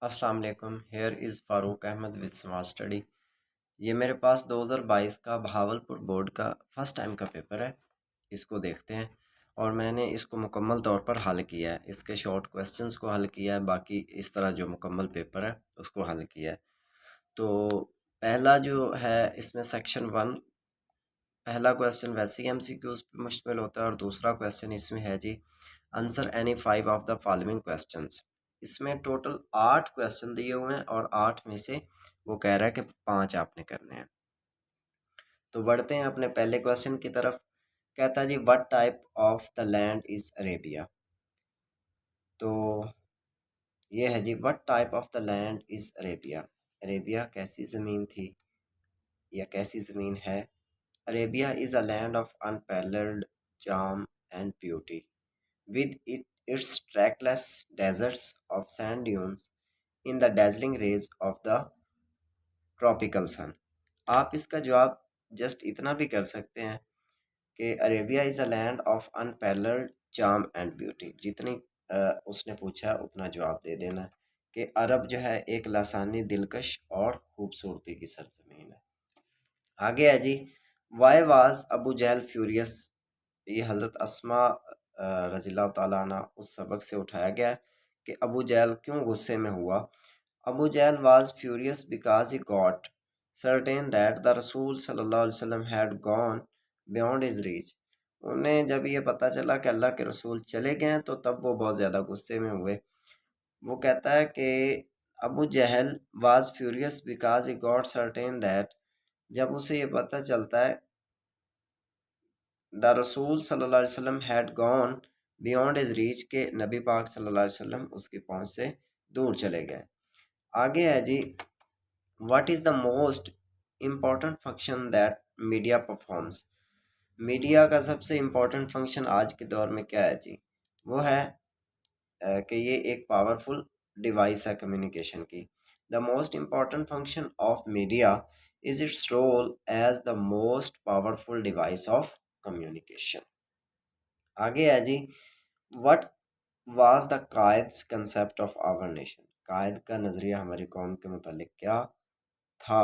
अस्सलाम वालेकुम। Here is Farooq Ahmed with smart study. ये मेरे पास 2022 का बहावलपुर बोर्ड का फ़र्स्ट टाइम का पेपर है। इसको देखते हैं। और मैंने इसको मुकम्मल तौर पर हल किया है। इसके शॉर्ट क्वेश्चंस को हल किया है, बाकी इस तरह जो मुकम्मल पेपर है उसको हल किया है। तो पहला जो है इसमें सेक्शन 1, पहला क्वेश्चन वैसे ही एमसीक्यूज पे मुश्तमिल होता है और दूसरा क्वेश्चन इसमें है जी, answer any 5 of the following questions. इसमें टोटल 8 क्वेश्चन दिए हुए हैं और 8 में से वो कह रहा है कि 5 आपने करने हैं। तो बढ़ते हैं अपने पहले क्वेश्चन की तरफ। कहता है जी, what type of the land is Arabia. तो ये है जी, what type of the land is Arabia. Arabia कैसी ज़मीन थी या कैसी ज़मीन है। Arabia is a land of unparalleled charm and beauty, with its trackless deserts of sand dunes in the dazzling rays of the tropical sun। आप इसका जवाब जस्ट इतना भी कर सकते हैं कि Arabia is a land of unparalleled charm and beauty. जितनी उसने पूछा है उतना जवाब दे देना है कि अरब जो है एक लासानी, दिलकश और खूबसूरती की सरजमीन है। आगे है जी, why was Abu Jahl furious. ये हज़रत अस्मा रज़ियल्लाहु ताला अन्हा उस सबक से उठाया गया है कि अबू जहल क्यों गुस्से में हुआ। Abu Jahl was furious because he got certain that the रसूल सल्लल्लाहु अलैहि वसल्लम had gone beyond his reach. उन्हें जब ये पता चला कि अल्लाह के रसूल चले गए हैं तो तब वो बहुत ज़्यादा गुस्से में हुए। वो कहता है कि Abu Jahl was furious because he got certain that, जब उसे ये पता चलता है द रसूल सल्लल्लाहु अलैहि वसल्लम had gone beyond his reach, के नबी पाक सल्लल्लाहु अलैहि वसल्लम उसकी पहुंच से दूर चले गए। आगे है जी, what is the most important function that media performs. Media का सबसे इम्पोर्टेंट फंक्शन आज के दौर में क्या है जी। वो है कि ये एक पावरफुल डिवाइस है कम्युनिकेशन की। The most important function of media is its role as the most powerful device of communication. आगे है जी, what was the Quaid's concept of our nation. Quaid का नज़रिया हमारी कौम के मुतालिक क्या था।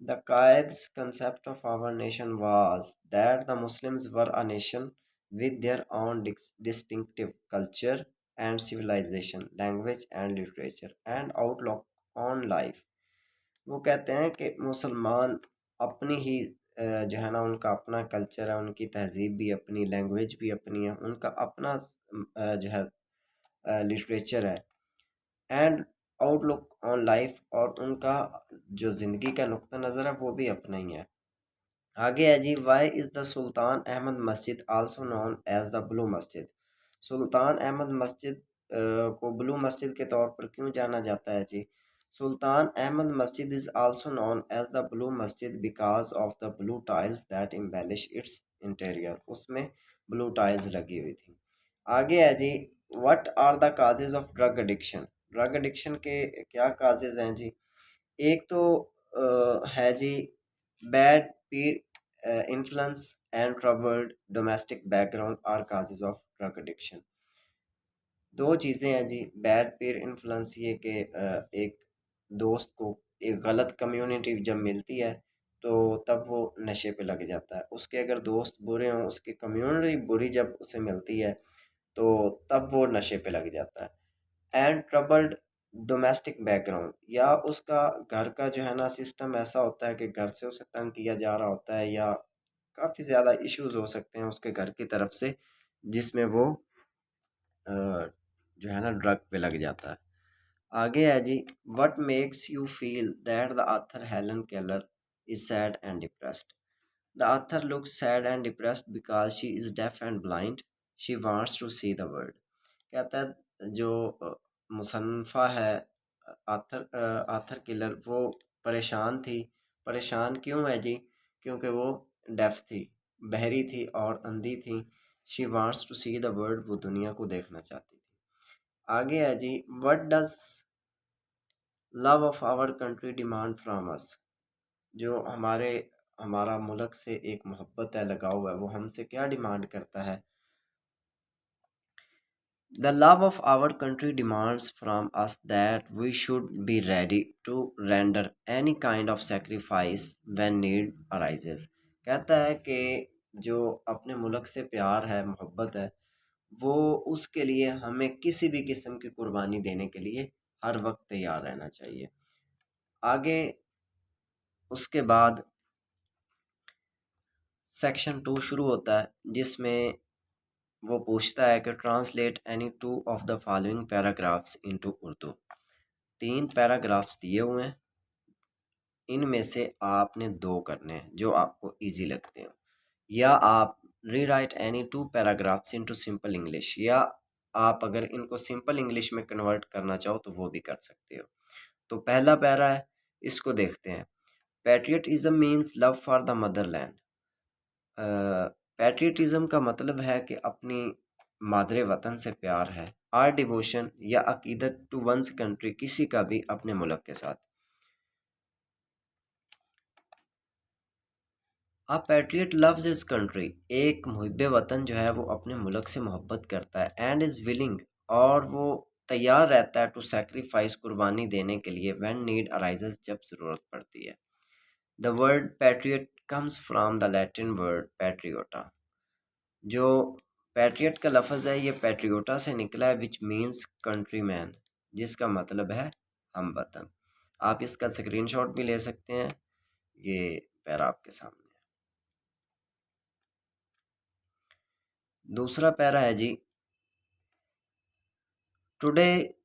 The Quaid's concept of our nation was that the Muslims were a nation with their own distinctive culture and civilization, language and literature and outlook on life। वो कहते हैं कि मुसलमान अपनी ही जो है ना, उनका अपना कल्चर है, उनकी तहजीब भी अपनी, लैंग्वेज भी अपनी है, उनका अपना जो है लिटरेचर है एंड आउटलुक ऑन लाइफ, और उनका जो ज़िंदगी का नुक्ता नज़र है वो भी अपना ही है। आगे है जी, why is the Sultan Ahmed मस्जिद also known as the blue मस्जिद। सुल्तान अहमद मस्जिद को ब्लू मस्जिद के तौर पर क्यों जाना जाता है जी। सुल्तान अहमद मस्जिद is also known as the blue मस्जिद because of the blue tiles that embellish its interior. उसमें ब्लू टाइल्स लगी हुई थी। आगे है जी, what are the causes of drug addiction. Drug addiction के क्या काजेज हैं जी। एक तो है जी, bad peer influence and troubled domestic background are causes of drug addiction. दो चीज़ें हैं जी, बैड पीर इन्फ्लुएंस ये कि एक दोस्त को एक गलत कम्युनिटी जब मिलती है तो तब वो नशे पे लग जाता है। उसके अगर दोस्त बुरे हों, उसकी कम्युनिटी बुरी जब उसे मिलती है तो तब वो नशे पे लग जाता है। एंड ट्रबल्ड डोमेस्टिक बैकग्राउंड, या उसका घर का जो है ना सिस्टम ऐसा होता है कि घर से उसे तंग किया जा रहा होता है, या काफ़ी ज़्यादा इश्यूज हो सकते हैं उसके घर की तरफ से, जिसमें वो जो है ना ड्रग पे लग जाता है। आगे है जी, what makes you feel that the author Helen Keller is sad and depressed. The author looks sad and depressed because she is deaf and blind, she wants to see the world. कहता है जो मुसन्फ़ा है, author killer, वो परेशान थी। परेशान क्यों है जी, क्योंकि वो डेफ थी, बहरी थी और अंधी थी। She wants to see the world, वो दुनिया को देखना चाहती थी। आगे है जी, what does love of our country demand from us. जो हमारा मुल्क से एक मोहब्बत है, लगाव है, वो हमसे क्या डिमांड करता है। The love of our country demands from us that we should be ready to render any kind of sacrifice when need arises. कहता है कि जो अपने मुल्क से प्यार है, मोहब्बत है, वो उसके लिए हमें किसी भी किस्म की कुर्बानी देने के लिए हर वक्त तैयार रहना चाहिए। आगे उसके बाद सेक्शन 2 शुरू होता है, जिसमें वो पूछता है कि translate any two of the following paragraphs into Urdu. 3 paragraphs दिए हुए हैं, इनमें से आपने 2 करने हैं जो आपको ईजी लगते हो, या आप rewrite any 2 paragraphs into simple English, या आप अगर इनको सिंपल इंग्लिश में कन्वर्ट करना चाहो तो वो भी कर सकते हो। तो पहला पैरा है, इसको देखते हैं। Patriotism means love for the Motherland. Patriotism का मतलब है कि अपनी मादरे वतन से प्यार है। आर डिवोशन या अकीदत टू वंस कंट्री, किसी का भी अपने मुल्क के साथ। अ पैट्रियट लव्स हिज कंट्री, एक मुहिब वतन जो है वो अपने मुल्क से मोहब्बत करता है। एंड इज़ विलिंग, और वो तैयार रहता है टू सेक्रीफाइस, कुर्बानी देने के लिए। व्हेन नीड अराइजेस, जब ज़रूरत पड़ती है। The word patriot comes from the Latin word patriota. जो पैट्रियट का लफ्ज़ है ये पैट्रियोटा से निकला है, विच मीन्स कंट्री मैन, जिसका मतलब है हम वतन। आप इसका स्क्रीनशॉट भी ले सकते हैं, ये पैरा आपके सामने है। दूसरा पैरा है जी, टुडे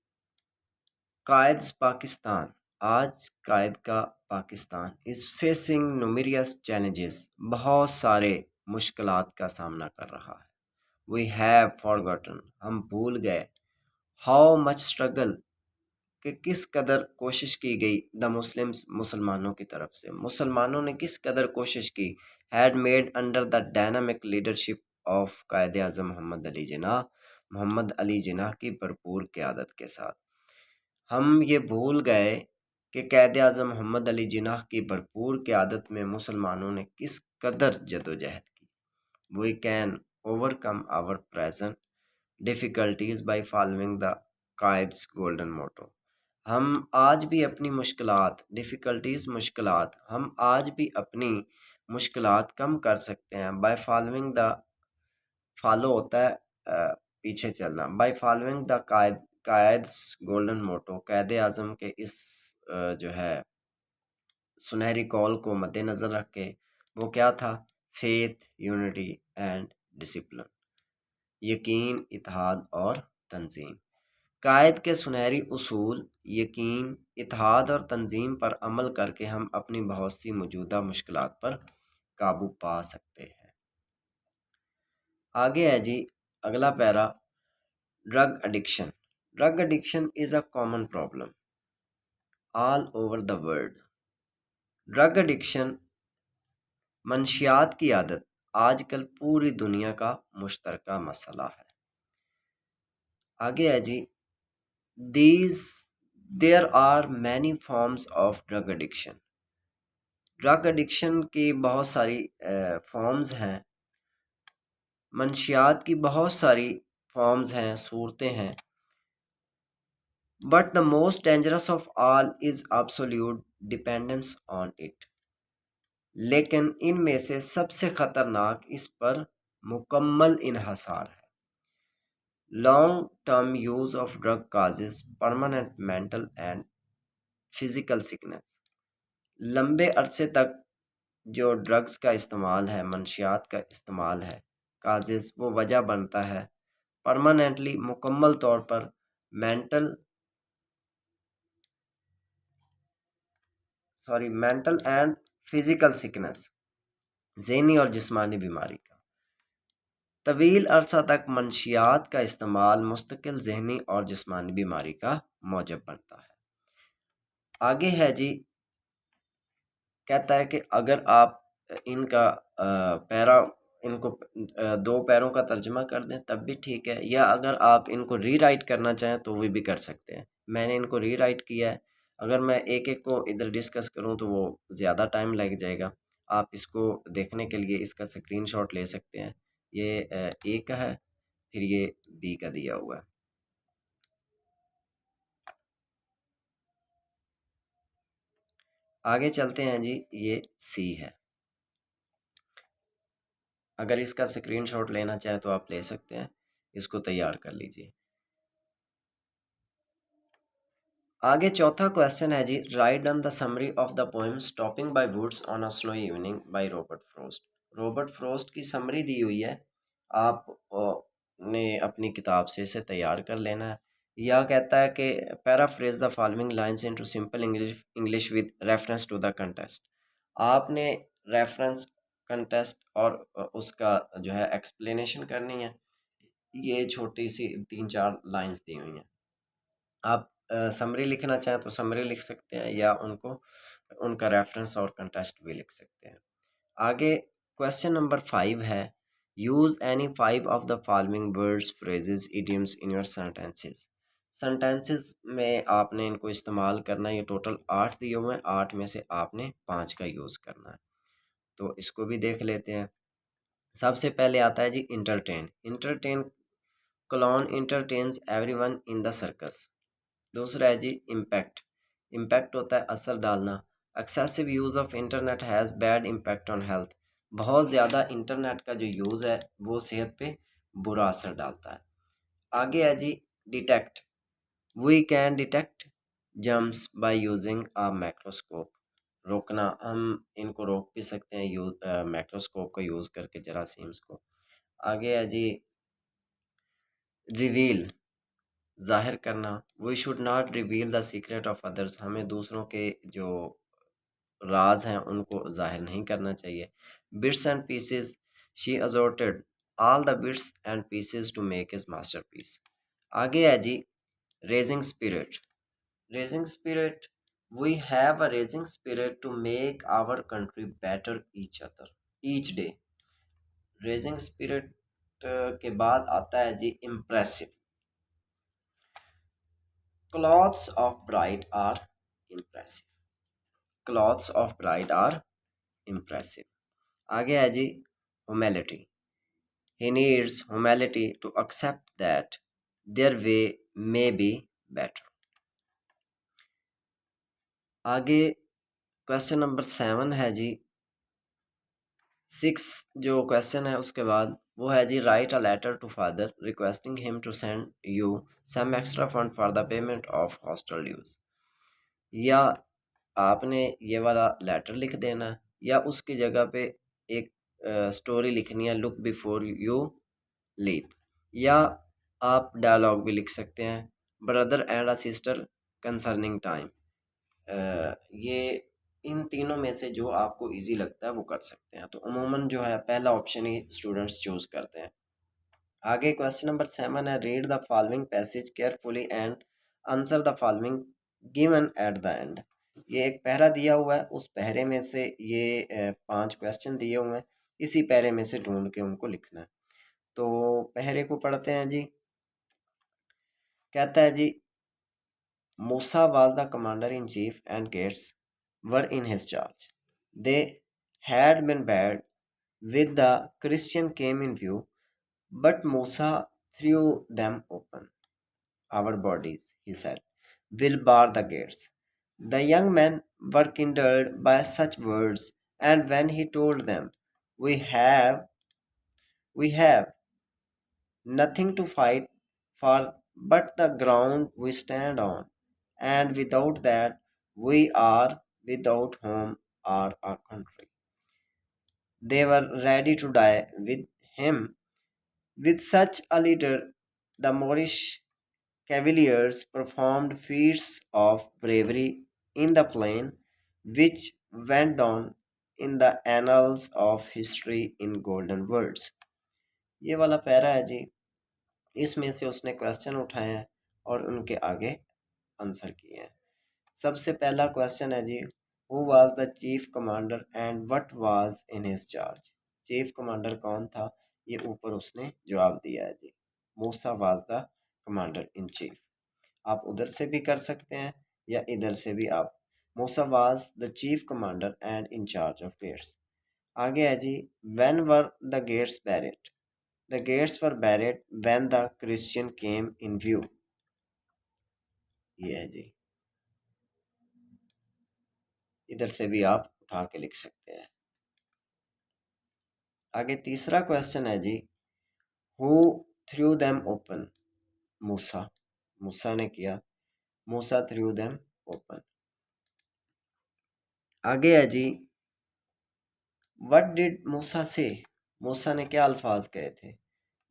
कायद्स पाकिस्तान, आज कायद का Pakistan is facing numerous challenges, बहुत सारे मुश्किलात का सामना कर रहा है। वी हैव फॉरगॉटन, हम भूल गए। हाउ मच स्ट्रगल, कि किस कदर कोशिश की गई। द मुस्लिम्स, मुसलमानों की तरफ से, मुसलमानों ने किस कदर कोशिश की। Had made under the dynamic leadership of Quaid Azam Mohammad Ali Jinnah, Mohammad Ali Jinnah की भरपूर क़यादत के साथ। हम ये भूल गए कि कायद आज़म मोहम्मद अली जिन्ना की भरपूर क़यादत में मुसलमानों ने किस कदर जदोजहद की। We can overcome our present difficulties by following the Quaid's golden motto. हम आज भी अपनी मुश्किलात, डिफ़िकल्टीज़ मुश्किलात, हम आज भी अपनी मुश्किलात कम कर सकते हैं। बाय फॉलोइंग द, फॉलो होता है पीछे चलना। Bye following the Quaid's golden मोटो, कायदे आज़म के इस जो है सुनहरी कॉल को मद्देनज़र रख के, वो क्या था? फेथ, यूनिटी एंड डिसिप्लिन, यकीन, इत्तेहाद और तंजीम। कायद के सुनहरी उसूल, यकीन, इत्तेहाद और तंजीम पर अमल करके हम अपनी बहुत सी मौजूदा मुश्किलात पर काबू पा सकते हैं। आगे है जी अगला para, drug addiction. Drug addiction is a common problem all over the world. Drug addiction, मंशियात की आदत, आजकल पूरी दुनिया का मुश्तरका मसला है। आगे है जी, These there are many forms of drug addiction। Drug addiction की बहुत सारी फॉर्म्स हैं, मंशियात की बहुत सारी फॉर्म्स हैं, सूरतें हैं। But the most dangerous of all is absolute dependence on it. लेकिन इनमें से सबसे ख़तरनाक इस पर मुकम्मल इन्हसार है। Long term use of drug causes permanent mental and physical sickness. लंबे अरसे तक जो ड्रग्स का इस्तेमाल है, मंशियात का इस्तेमाल है, काजेज़, वो वजह बनता है परमानेंटली, मुकम्मल तौर पर मेंटल एंड फिज़िकल सिकनेस, ज़हनी और जिस्मानी बीमारी का। तवील अरसा तक मंशियात का इस्तेमाल मुस्तकिल ज़हनी और जिस्मानी बीमारी का मौजब बनता है। आगे है जी, कहता है कि अगर आप इनका पैरा, इनको 2 पैरों का तर्जुमा कर दें तब भी ठीक है, या अगर आप इनको रीराइट करना चाहें तो वो भी कर सकते हैं। मैंने इनको रीराइट किया है। अगर मैं एक-एक को इधर डिस्कस करूं तो वो ज़्यादा टाइम लग जाएगा। आप इसको देखने के लिए इसका स्क्रीनशॉट ले सकते हैं। ये ए का है, फिर ये बी का दिया हुआ है। आगे चलते हैं जी, ये सी है। अगर इसका स्क्रीनशॉट लेना चाहे तो आप ले सकते हैं, इसको तैयार कर लीजिए। आगे चौथा क्वेश्चन है जी, write down the summary of the poem stopping by woods on a snow evening by Robert Frost. Robert Frost की समरी दी हुई है, आप ने अपनी किताब से इसे तैयार कर लेना है। यह कहता है कि paraphrase the following lines into simple English English with reference to the contest. आपने रेफरेंस कंटेस्ट और उसका जो है एक्सप्लेनेशन करनी है। ये छोटी सी 3-4 लाइंस दी हुई हैं। आप समरी लिखना चाहें तो समरी लिख सकते हैं, या उनको उनका रेफरेंस और कंटेस्ट भी लिख सकते हैं। आगे क्वेश्चन नंबर 5 है, use any 5 of the following words phrases idioms in your sentences. Sentences में आपने इनको इस्तेमाल करना है। ये टोटल 8 दिए हुए हैं, 8 में से आपने 5 का यूज़ करना है। तो इसको भी देख लेते हैं। सबसे पहले आता है जी entertain. Entertain, clown entertains everyone in the circus. दूसरा है जी इम्पैक्ट। इम्पैक्ट होता है असर डालना। Excessive use of internet has bad impact on health. बहुत ज़्यादा इंटरनेट का जो यूज़ है वो सेहत पे बुरा असर डालता है। आगे है जी detect. We can detect germs by using a microscope. रोकना, हम इनको रोक भी सकते हैं यूज माइक्रोस्कोप का यूज़ करके, जरासीम्स को। आगे है जी रिवील, ज़ाहिर करना। We should not reveal the secret of others. हमें दूसरों के जो राज हैं उनको ज़ाहिर नहीं करना चाहिए। Bits and pieces, she assorted all the bits and pieces to make his masterpiece. आगे है जी raising spirit. Raising spirit, we have a raising spirit to make our country better each day. Raising spirit के बाद आता है जी impressive. Clothes of bride are impressive. Clothes of bride are impressive. आगे है जी humility. He needs humility to accept that their way may be better. आगे question number 7 है जी, 6 जो क्वेश्चन है उसके बाद वो है जी, write a letter to father requesting him to send you some extra fund for the payment of hostel dues. या आपने ये वाला लेटर लिख देना है, या उसकी जगह पे एक स्टोरी लिखनी है, लुक बिफोर यू लीप। या आप डायलॉग भी लिख सकते हैं, brother and a sister concerning time. ये इन तीनों में से जो आपको इजी लगता है वो कर सकते हैं। तो अमूमन जो है पहला ऑप्शन ही स्टूडेंट्स चूज करते हैं। आगे क्वेश्चन नंबर 7 है, read the following passage carefully and answer the following given at the end. ये एक पहरा दिया हुआ है, उस पहरे में से ये 5 क्वेश्चन दिए हुए हैं, इसी पहरे में से ढूंढ के उनको लिखना है। तो पहरे को पढ़ते हैं जी। कहता है जी, मूसा was the commander in chief and Gates were in his charge. They had been bad with the Christian came in view, but Musa threw them open. Our bodies, he said, will bar the gates. The young men were kindled by such words, and when he told them, We have, we have nothing to fight for but the ground we stand on, and without that we are without home or a country. They were ready to die with him. With such a leader, the Moorish cavaliers performed feats of bravery in the plain, which went down in the annals of history in golden words. ये वाला para है जी, इसमें से उसने question उठाए हैं और उनके आगे आंसर किए हैं। सबसे पहला क्वेश्चन है जी, who was the chief commander and what was in his charge. Chief commander कौन था, ये ऊपर उसने जवाब दिया है जी, Musa was the commander in chief. आप उधर से भी कर सकते हैं या इधर से भी। आप Musa was the chief commander and in charge of gates. आगे है जी, when were the gates barred. The gates were buried when the Christian came in view. ये है जी, इधर से भी आप उठा के लिख सकते हैं। आगे तीसरा क्वेश्चन है जी, हु थ्रू देम ओपन? मूसा, मूसा ने किया, मूसा थ्रू देम ओपन। आगे है जी, व्हाट डिड मूसा से? मूसा ने क्या अल्फाज कहे थे?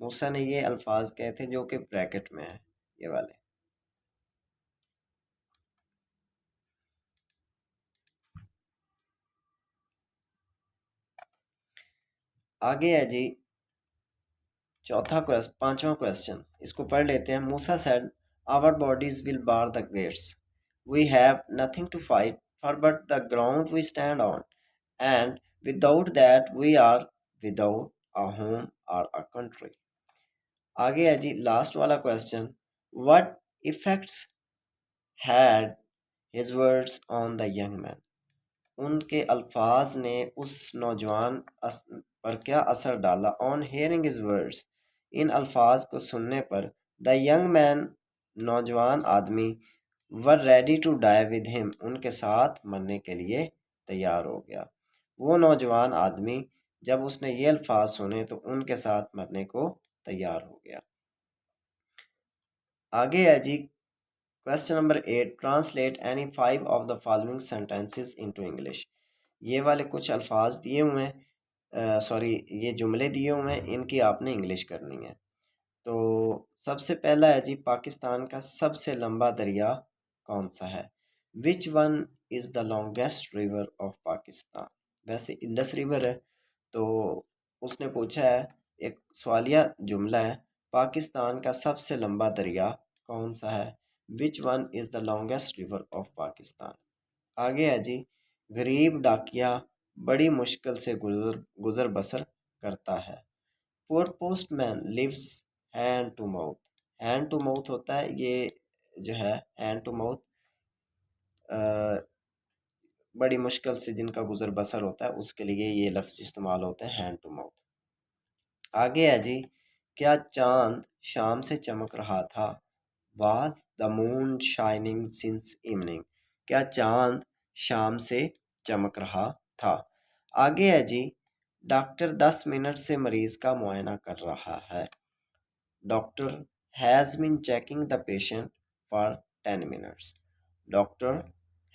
मूसा ने ये अल्फाज कहे थे जो कि ब्रैकेट में है, ये वाले। आगे है जी पांचवा क्वेश्चन, इसको पढ़ लेते हैं। Musa said, our bodies will bar the gates, we have nothing to fight for but the ground we stand on, and without that we are without a home or a country. आगे है जी last वाला question, what effects had his words on the young man? उनके अल्फाज ने उस नौजवान पर क्या असर डाला? ऑन हेयरिंग हिज वर्ड्स, इन अल्फाज को सुनने पर, द यंग मैन, नौजवान आदमी, were ready to die with him, उनके साथ मरने के लिए तैयार हो गया। वो नौजवान आदमी जब उसने ये अल्फाज सुने तो उनके साथ मरने को तैयार हो गया। आगे है जी question number 8, translate any 5 of the following sentences into English. ये वाले कुछ अल्फाज दिए हुए हैं, सॉरी ये जुमले दिए हुए हैं, इनकी आपने इंग्लिश करनी है। तो सबसे पहला है जी, पाकिस्तान का सबसे लंबा दरिया कौन सा है? Which one is the longest river of Pakistan? वैसे इंडस रिवर है, तो उसने पूछा है, एक सवालिया जुमला है, पाकिस्तान का सबसे लंबा दरिया कौन सा है? Which one is the longest river of Pakistan. आगे है जी, गरीब डाकिया बड़ी मुश्किल से गुजर गुजर बसर करता है। Poor postman lives hand to mouth. Hand to mouth होता है ये जो है, हैंड टू माउथ, बड़ी मुश्किल से जिनका गुजर बसर होता है उसके लिए ये लफ्ज़ इस्तेमाल होता है, हैंड टू माउथ। आगे है जी, क्या चांद शाम से चमक रहा था? Was the moon shining since evening? क्या चांद शाम से चमक रहा था? आगे है जी, डॉक्टर 10 मिनट से मरीज का मुआयना कर रहा है। Doctor has been checking the patient for 10 minutes. Doctor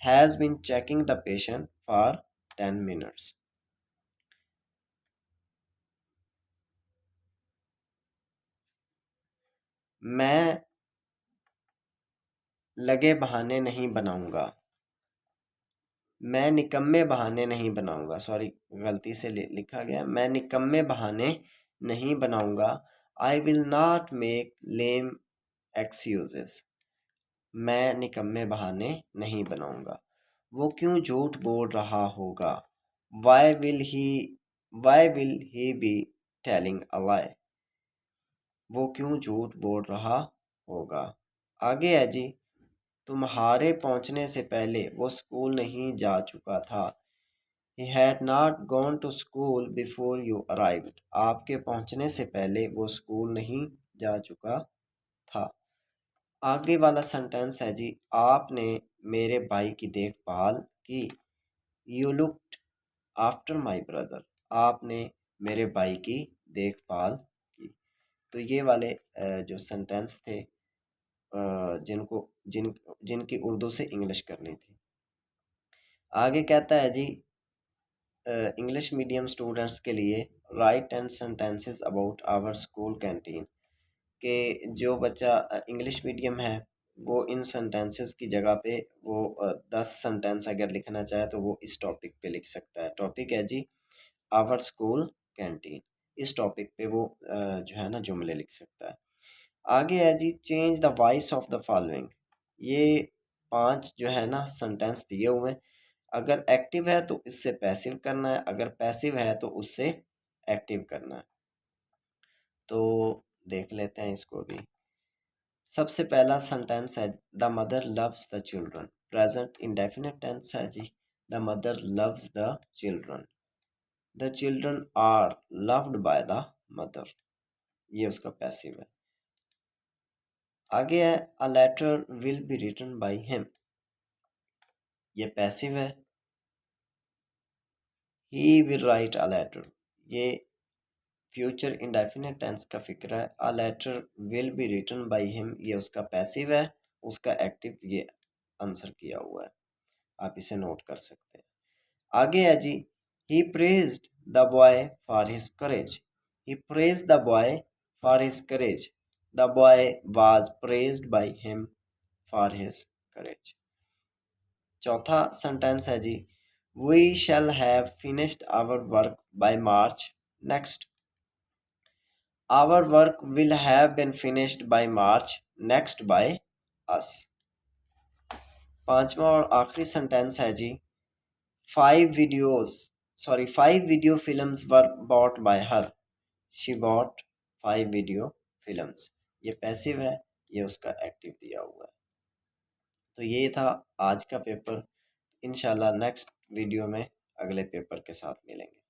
has been checking the patient for 10 minutes. मैं लगे बहाने नहीं बनाऊंगा। मैं निकम्मे बहाने नहीं बनाऊंगा, सॉरी गलती से लिखा गया, मैं निकम्मे बहाने नहीं बनाऊंगा। I will not make lame excuses. मैं निकम्मे बहाने नहीं बनाऊंगा। वो क्यों झूठ बोल रहा होगा? Why will he why will he be telling a lie? वो क्यों झूठ बोल रहा होगा। आगे है जी, तुम्हारे पहुंचने से पहले वो स्कूल नहीं जा चुका था। He had not gone to school before you arrived. आपके पहुंचने से पहले वो स्कूल नहीं जा चुका था। आगे वाला सेंटेंस है जी, आपने मेरे भाई की देखभाल की। You looked after my brother. आपने मेरे भाई की देखभाल की। तो ये वाले जो सेंटेंस थे, जिनकी उर्दू से इंग्लिश करनी थी। आगे कहता है जी, इंग्लिश मीडियम स्टूडेंट्स के लिए write 10 sentences about our school canteen, के जो बच्चा इंग्लिश मीडियम है वो इन सेंटेंसेस की जगह पे वो 10 सेंटेंस अगर लिखना चाहे तो वो इस टॉपिक पे लिख सकता है। टॉपिक है जी आवर स्कूल कैंटीन। इस टॉपिक पे वो जो है ना जुमले लिख सकता है। आगे है जी, change the voice of the following. ये 5 जो है ना सेंटेंस दिए हुए हैं, अगर एक्टिव है तो इससे पैसिव करना है, अगर पैसिव है तो उससे एक्टिव करना है। तो देख लेते हैं इसको भी। सबसे पहला सेंटेंस है, the mother loves the children. Present indefinite tense है जी, the mother loves the children. The children are loved by the mother, ये उसका पैसिव है। आगे है, a letter will be written by him, ये पैसिव है। He will write a letter, ये फ्यूचर इंडेफिनिट टेंस का फिक्र है। A letter will be written by him, ये उसका पैसिव है, उसका एक्टिव ये आंसर किया हुआ है, आप इसे नोट कर सकते हैं। आगे है जी, he praised the boy for his courage, he praised the boy for his courage, the boy was praised by him for his courage. चौथा सेंटेंस है जी, we shall have finished our work by March next, our work will have been finished by March next by us. पांचवा और आखिरी sentence है जी, five video films were bought by her, she bought 5 video films, ये passive है, ये उसका active दिया हुआ है। तो ये था आज का पेपर। इंशाल्लाह नेक्स्ट वीडियो में अगले पेपर के साथ मिलेंगे।